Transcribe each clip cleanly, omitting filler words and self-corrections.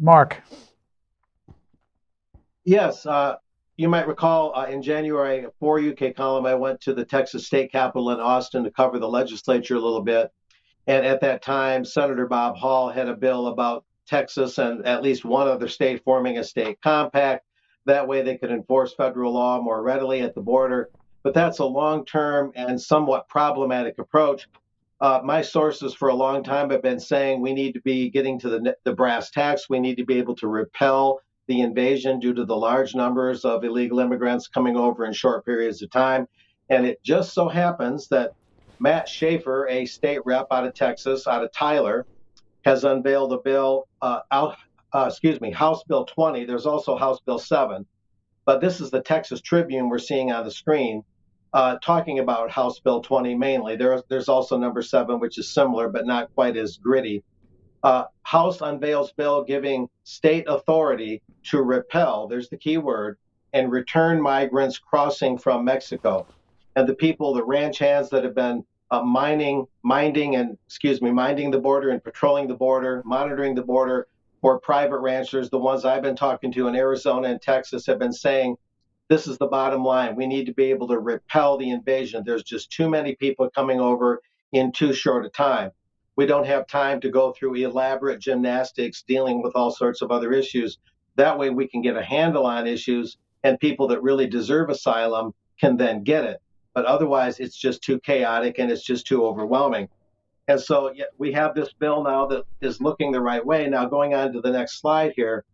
Mark. Yes, you might recall in January for UK column, I went to the Texas state capitol in Austin to cover the legislature a little bit. And at that time, Senator Bob Hall had a bill about Texas and at least one other state forming a state compact. That way they could enforce federal law more readily at the border. But that's a long term and somewhat problematic approach. My sources for a long time have been saying we need to be getting to the brass tacks. We need to be able to repel the invasion due to the large numbers of illegal immigrants coming over in short periods of time. And it just so happens that Matt Schaefer, a state rep out of Texas, out of Tyler, has unveiled a bill, House Bill 20. There's also House Bill 7, but this is the Texas Tribune we're seeing on the screen, talking about House Bill 20 mainly. There's also number 7, which is similar, but not quite as gritty. House unveils bill giving state authority to repel, there's the key word, and return migrants crossing from Mexico. And the people, the ranch hands that have been minding the border and patrolling the border, monitoring the border for private ranchers, the ones I've been talking to in Arizona and Texas have been saying, this is the bottom line. We need to be able to repel the invasion. There's just too many people coming over in too short a time. We don't have time to go through elaborate gymnastics dealing with all sorts of other issues. That way we can get a handle on issues and people that really deserve asylum can then get it. But otherwise, it's just too chaotic and it's just too overwhelming. And so we have this bill now that is looking the right way. Now, going on to the next slide here,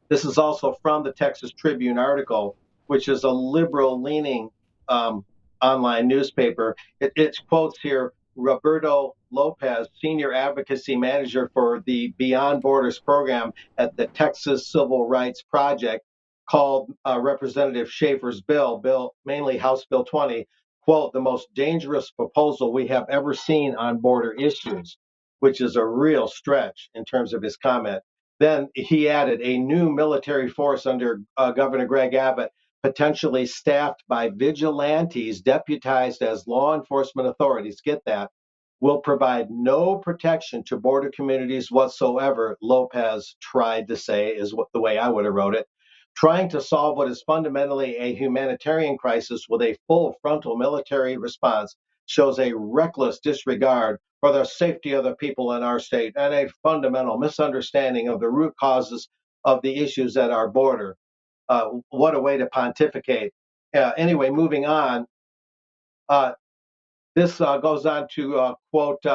this is also from the Texas Tribune article, which is a liberal leaning online newspaper. It quotes here Roberto Lopez, Senior Advocacy Manager for the Beyond Borders program at the Texas Civil Rights Project, called Representative Schaefer's bill, mainly House Bill 20, quote, the most dangerous proposal we have ever seen on border issues, which is a real stretch in terms of his comment. Then he added a new military force under Governor Greg Abbott, potentially staffed by vigilantes deputized as law enforcement authorities. Get that? Will provide no protection to border communities whatsoever, Lopez tried to say, is what the way I would have wrote it. Trying to solve what is fundamentally a humanitarian crisis with a full frontal military response shows a reckless disregard for the safety of the people in our state and a fundamental misunderstanding of the root causes of the issues at our border. What a way to pontificate. Anyway, moving on. This goes on to quote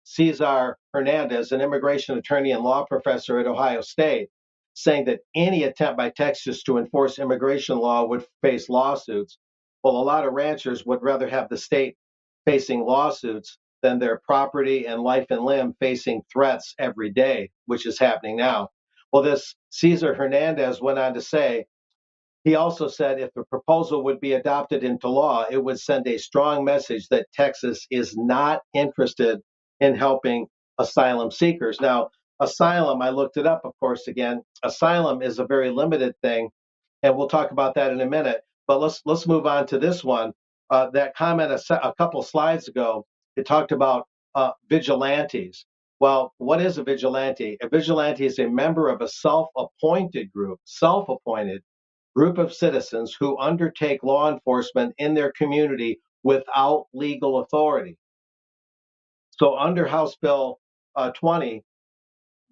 Cesar Hernandez, an immigration attorney and law professor at Ohio State, saying that any attempt by Texas to enforce immigration law would face lawsuits. Well, a lot of ranchers would rather have the state facing lawsuits than their property and life and limb facing threats every day, which is happening now. Well, this Cesar Hernandez went on to say, he also said if the proposal would be adopted into law, it would send a strong message that Texas is not interested in helping asylum seekers. Now, asylum, I looked it up, of course, again. Asylum is a very limited thing, and we'll talk about that in a minute. But let's move on to this one. That comment a couple slides ago, it talked about vigilantes. Well, what is a vigilante? A vigilante is a member of a self-appointed group of citizens who undertake law enforcement in their community without legal authority. So under House Bill 20,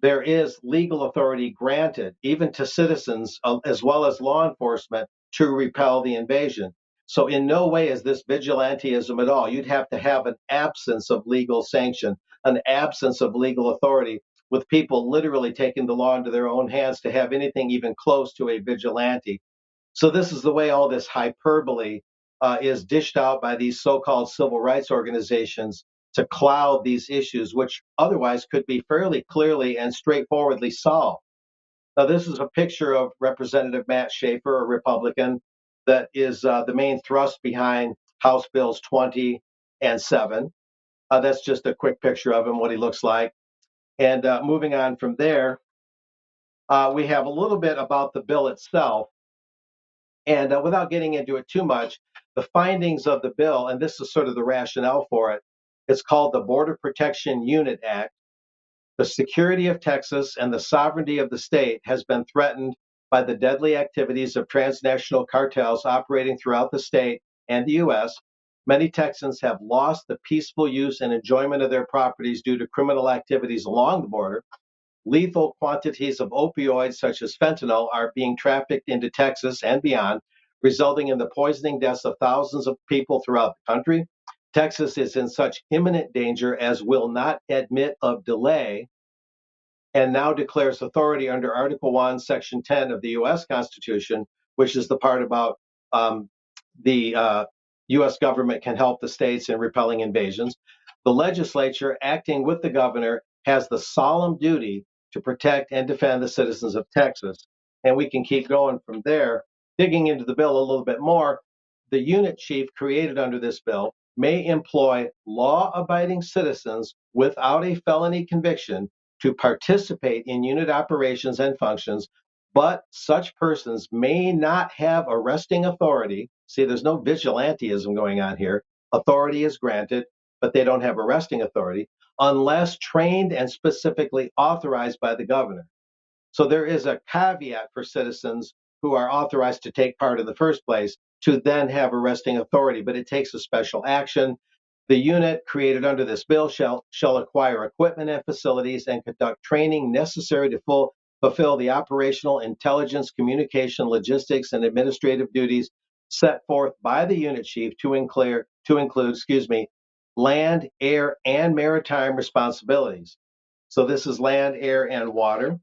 there is legal authority granted even to citizens as well as law enforcement to repel the invasion. So in no way is this vigilantism at all. You'd have to have an absence of legal sanction, an absence of legal authority, with people literally taking the law into their own hands to have anything even close to a vigilante. So this is the way all this hyperbole is dished out by these so-called civil rights organizations to cloud these issues, which otherwise could be fairly clearly and straightforwardly solved. Now, this is a picture of Representative Matt Schaefer, a Republican, that is the main thrust behind House Bills 20 and 7. That's just a quick picture of him, what he looks like. And moving on from there, we have a little bit about the bill itself. And without getting into it too much, the findings of the bill, and this is sort of the rationale for it, it's called the Border Protection Unit Act. The security of Texas and the sovereignty of the state has been threatened by the deadly activities of transnational cartels operating throughout the state and the U.S. Many Texans have lost the peaceful use and enjoyment of their properties due to criminal activities along the border. Lethal quantities of opioids, such as fentanyl, are being trafficked into Texas and beyond, resulting in the poisoning deaths of thousands of people throughout the country. Texas is in such imminent danger as will not admit of delay and now declares authority under Article 1, Section 10 of the U.S. Constitution, which is the part about the U.S. government can help the states in repelling invasions. The legislature, acting with the governor, has the solemn duty to protect and defend the citizens of Texas. And we can keep going from there. Digging into the bill a little bit more, the unit chief created under this bill may employ law-abiding citizens without a felony conviction to participate in unit operations and functions, but such persons may not have arresting authority. See, there's no vigilantism going on here. Authority is granted, but they don't have arresting authority unless trained and specifically authorized by the governor. So there is a caveat for citizens who are authorized to take part in the first place to then have arresting authority, but it takes a special action. The unit created under this bill shall acquire equipment and facilities and conduct training necessary to fulfill the operational, intelligence, communication, logistics, and administrative duties set forth by the unit chief to include, land, air, and maritime responsibilities. So this is land, air, and water.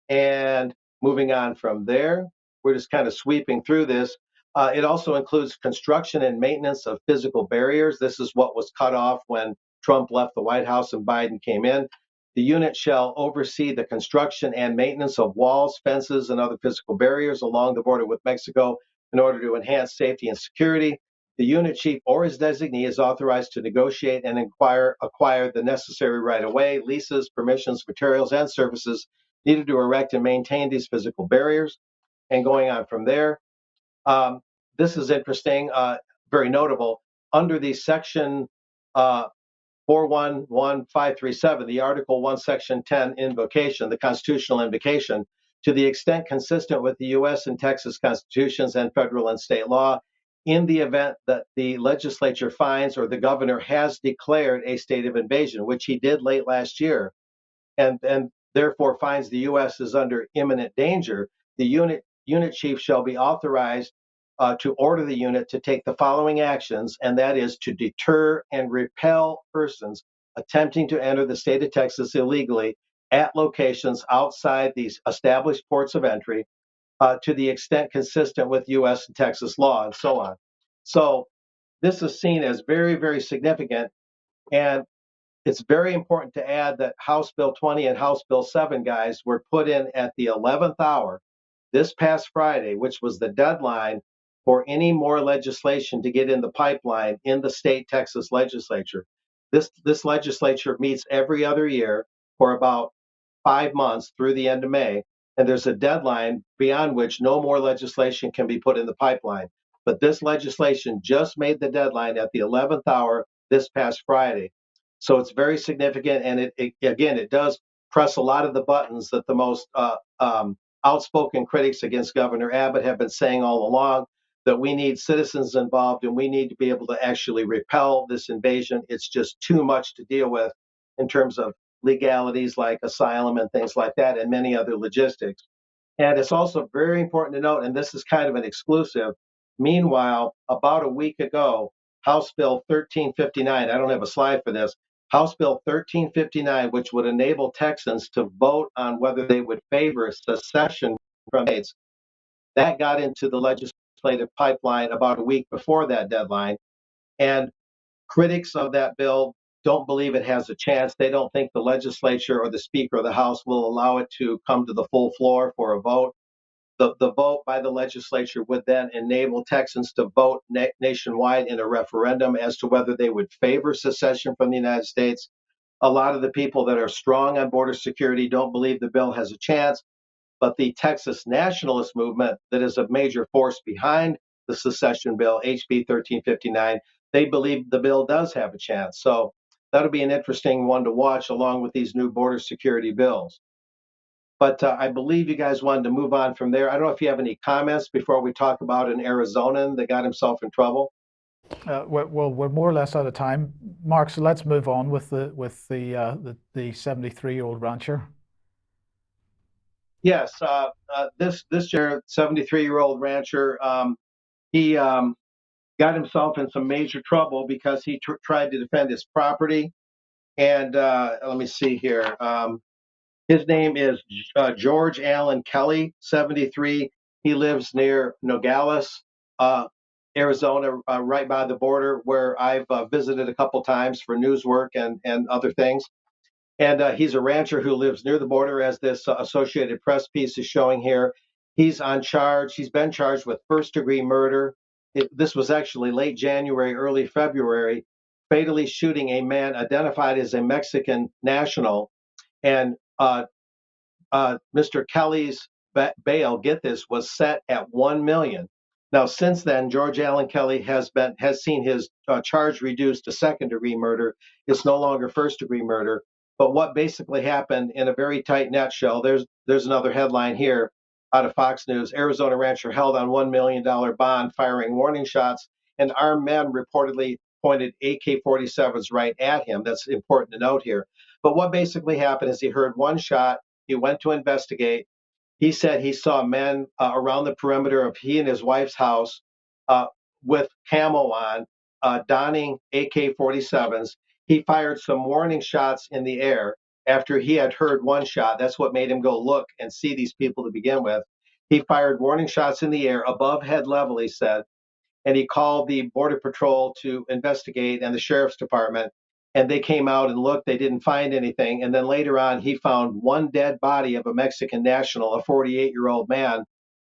And moving on from there, we're just kind of sweeping through this. It also includes construction and maintenance of physical barriers. This is what was cut off when Trump left the White House and Biden came in. The unit shall oversee the construction and maintenance of walls, fences, and other physical barriers along the border with Mexico in order to enhance safety and security. The unit chief or his designee is authorized to negotiate and acquire the necessary right-of-way, leases, permissions, materials, and services needed to erect and maintain these physical barriers. And going on from there, this is interesting, very notable. Under the section 411537, the Article 1, Section 10 invocation, the constitutional invocation, to the extent consistent with the U.S. and Texas constitutions and federal and state law, in the event that the legislature finds or the governor has declared a state of invasion, which he did late last year, and therefore finds the U.S. is under imminent danger, the unit chief shall be authorized to order the unit to take the following actions, and that is to deter and repel persons attempting to enter the state of Texas illegally at locations outside these established ports of entry to the extent consistent with U.S. and Texas law, and so on. So this is seen as very, very significant. And it's very important to add that House Bill 20 and House Bill 7, guys, were put in at the 11th hour this past Friday, which was the deadline for any more legislation to get in the pipeline in the state Texas legislature. This legislature meets every other year for about 5 months through the end of May, and there's a deadline beyond which no more legislation can be put in the pipeline. But this legislation just made the deadline at the 11th hour this past Friday. So it's very significant, and it does press a lot of the buttons that the most outspoken critics against Governor Abbott have been saying all along, that we need citizens involved and we need to be able to actually repel this invasion. It's just too much to deal with in terms of legalities like asylum and things like that, and many other logistics. And it's also very important to note, and this is kind of an exclusive, meanwhile, about a week ago, House Bill 1359, I don't have a slide for this, House Bill 1359, which would enable Texans to vote on whether they would favor secession from states, that got into the legislative pipeline about a week before that deadline. And critics of that bill don't believe it has a chance. They don't think the legislature or the Speaker of the House will allow it to come to the full floor for a vote. The vote by the legislature would then enable Texans to vote nationwide in a referendum as to whether they would favor secession from the United States. A lot of the people that are strong on border security don't believe the bill has a chance, but the Texas nationalist movement, that is a major force behind the secession bill, HB 1359, they believe the bill does have a chance. So that'll be an interesting one to watch along with these new border security bills. But I believe you guys wanted to move on from there. I don't know if you have any comments before we talk about an Arizonan that got himself in trouble. We're more or less out of time, Mark. So let's move on with the 73-year-old rancher. Yes, this 73-year-old rancher, he got himself in some major trouble because he tried to defend his property. And let me see here. His name is George Allen Kelly, 73. He lives near Nogales, Arizona, right by the border, where I've visited a couple times for news work and other things. And he's a rancher who lives near the border, as this Associated Press piece is showing here. He's on charge. He's been charged with first-degree murder. This was actually late January, early February, fatally shooting a man identified as a Mexican national. And Mr. Kelly's bail, get this, was set at $1 million. Now, since then, George Allen Kelly has seen his charge reduced to second-degree murder. It's no longer first-degree murder. But what basically happened, in a very tight nutshell, there's another headline here out of Fox News. Arizona rancher held on $1 million bond, firing warning shots, and armed men reportedly pointed AK-47s right at him. That's important to note here. But what basically happened is he heard one shot. He went to investigate. He said he saw men around the perimeter of he and his wife's house uh, with camo on, donning AK-47s. He fired some warning shots in the air after he had heard one shot. That's what made him go look and see these people to begin with. He fired warning shots in the air above head level, he said, and he called the Border Patrol to investigate and the Sheriff's Department. And they came out and looked. They didn't find anything. And then later on, he found one dead body of a Mexican national, a 48-year-old man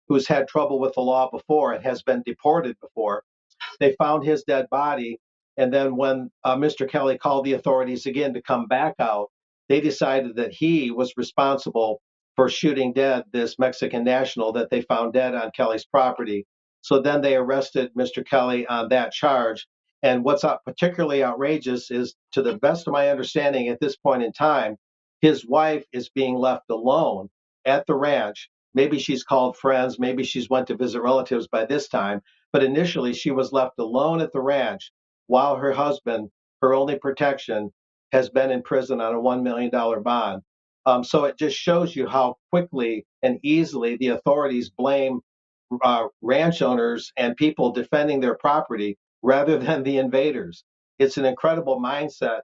who's had trouble with the law before and has been deported before. They found his dead body. And then when Mr. Kelly called the authorities again to come back out, they decided that he was responsible for shooting dead this Mexican national that they found dead on Kelly's property. So then they arrested Mr. Kelly on that charge. And what's particularly outrageous is, to the best of my understanding at this point in time, his wife is being left alone at the ranch. Maybe she's called friends, maybe she's went to visit relatives by this time, but initially she was left alone at the ranch while her husband, her only protection, has been in prison on a $1 million bond. So it just shows you how quickly and easily the authorities blame ranch owners and people defending their property rather than the invaders. It's an incredible mindset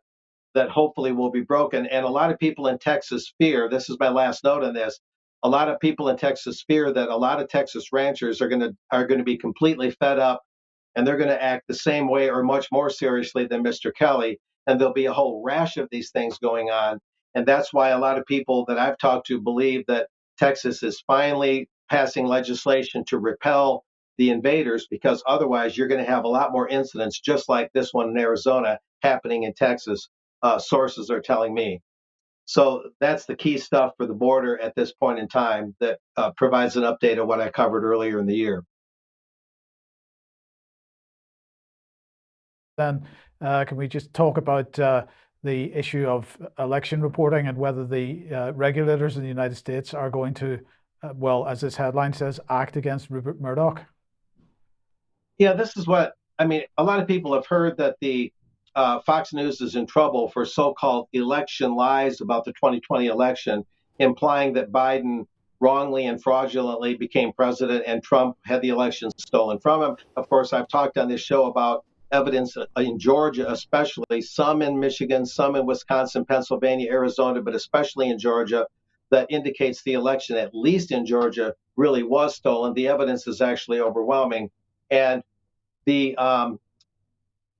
that hopefully will be broken. And a lot of people in Texas fear, this is my last note on this, a lot of people in Texas fear that a lot of Texas ranchers are going to be completely fed up, and they're going to act the same way or much more seriously than Mr. Kelly. And there'll be a whole rash of these things going on. And that's why a lot of people that I've talked to believe that Texas is finally passing legislation to repel the invaders, because otherwise you're going to have a lot more incidents just like this one in Arizona happening in Texas, sources are telling me. So that's the key stuff for the border at this point in time that provides an update of what I covered earlier in the year. Then can we just talk about the issue of election reporting and whether the regulators in the United States are going to, well, as this headline says, act against Rupert Murdoch? Yeah, this is what I mean. A lot of people have heard that the Fox News is in trouble for so-called election lies about the 2020 election, implying that Biden wrongly and fraudulently became president and Trump had the election stolen from him. Of course, I've talked on this show about evidence in Georgia, especially, some in Michigan, some in Wisconsin, Pennsylvania, Arizona, but especially in Georgia, that indicates the election, at least in Georgia, really was stolen. The evidence is actually overwhelming. And the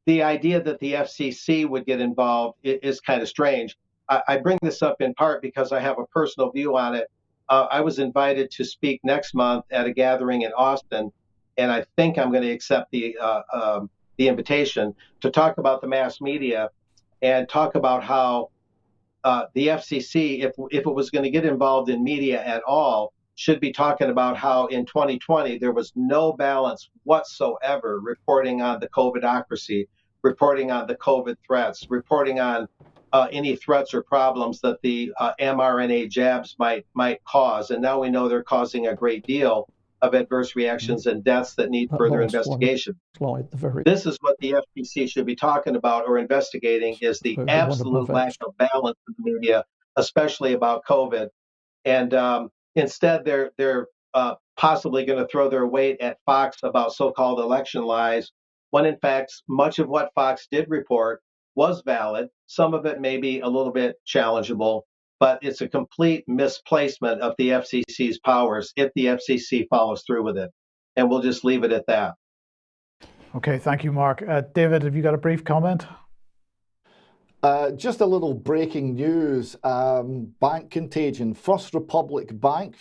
the idea that the FCC would get involved is kind of strange. I bring this up in part because I have a personal view on it. I was invited to speak next month at a gathering in Austin, and I think I'm going to accept the invitation to talk about the mass media and talk about how the FCC, if it was going to get involved in media at all, should be talking about how in 2020 there was no balance whatsoever reporting on the COVIDocracy, reporting on the COVID threats, reporting on any threats or problems that the mRNA jabs might cause. And now we know they're causing a great deal of adverse reactions and deaths that need further investigation. This is what the FCC should be talking about or investigating, is the absolute lack of balance in the media, especially about COVID. And instead, they're possibly going to throw their weight at Fox about so-called election lies, when in fact, much of what Fox did report was valid. Some of it may be a little bit challengeable, but it's a complete misplacement of the FCC's powers if the FCC follows through with it. And we'll just leave it at that. Okay, thank you, Mark. David, have you got a brief comment? Just a little breaking news. Bank contagion. First Republic Bank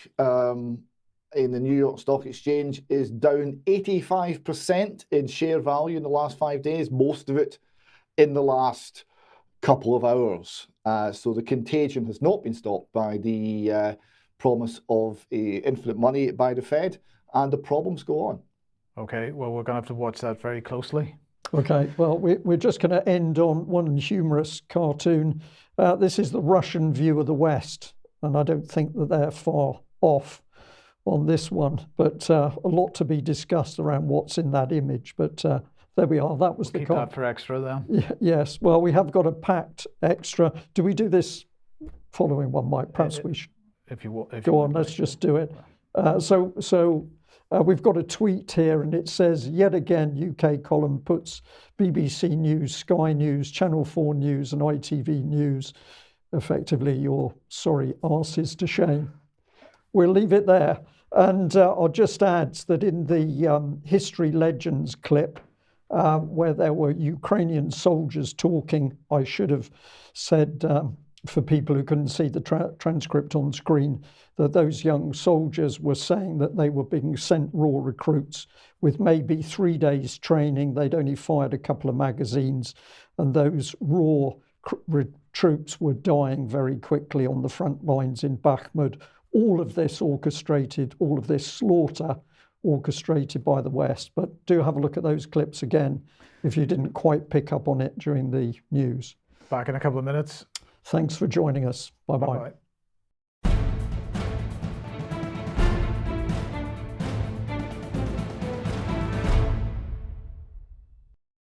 in the New York Stock Exchange is down 85% in share value in the last 5 days, most of it in the last couple of hours. So the contagion has not been stopped by the promise of infinite money by the Fed, and the problems go on. Okay, well, we're going to have to watch that very closely. Okay, well, we're just going to end on one humorous cartoon. This is the Russian view of the West, and I don't think that they're far off on this one, but a lot to be discussed around what's in that image. But there we are. That was we'll keep that for extra, then. Yes. Well, we have got a packed extra. Do we do this following one, Mike? Perhaps we should. If you go on, let's just do it. We've got a tweet here, and it says, yet again, UK column puts BBC News, Sky News, Channel 4 News and ITV News, effectively your sorry arses to shame. We'll leave it there. And I'll just add that in the History Legends clip, where there were Ukrainian soldiers talking, I should have said, for people who couldn't see the transcript on screen, that those young soldiers were saying that they were being sent raw recruits with maybe 3 days training. They'd only fired a couple of magazines, and those raw troops were dying very quickly on the front lines in Bakhmut. All of this orchestrated, all of this slaughter orchestrated by the West. But do have a look at those clips again if you didn't quite pick up on it during the news. Back in a couple of minutes. Thanks for joining us. Bye-bye. Bye-bye.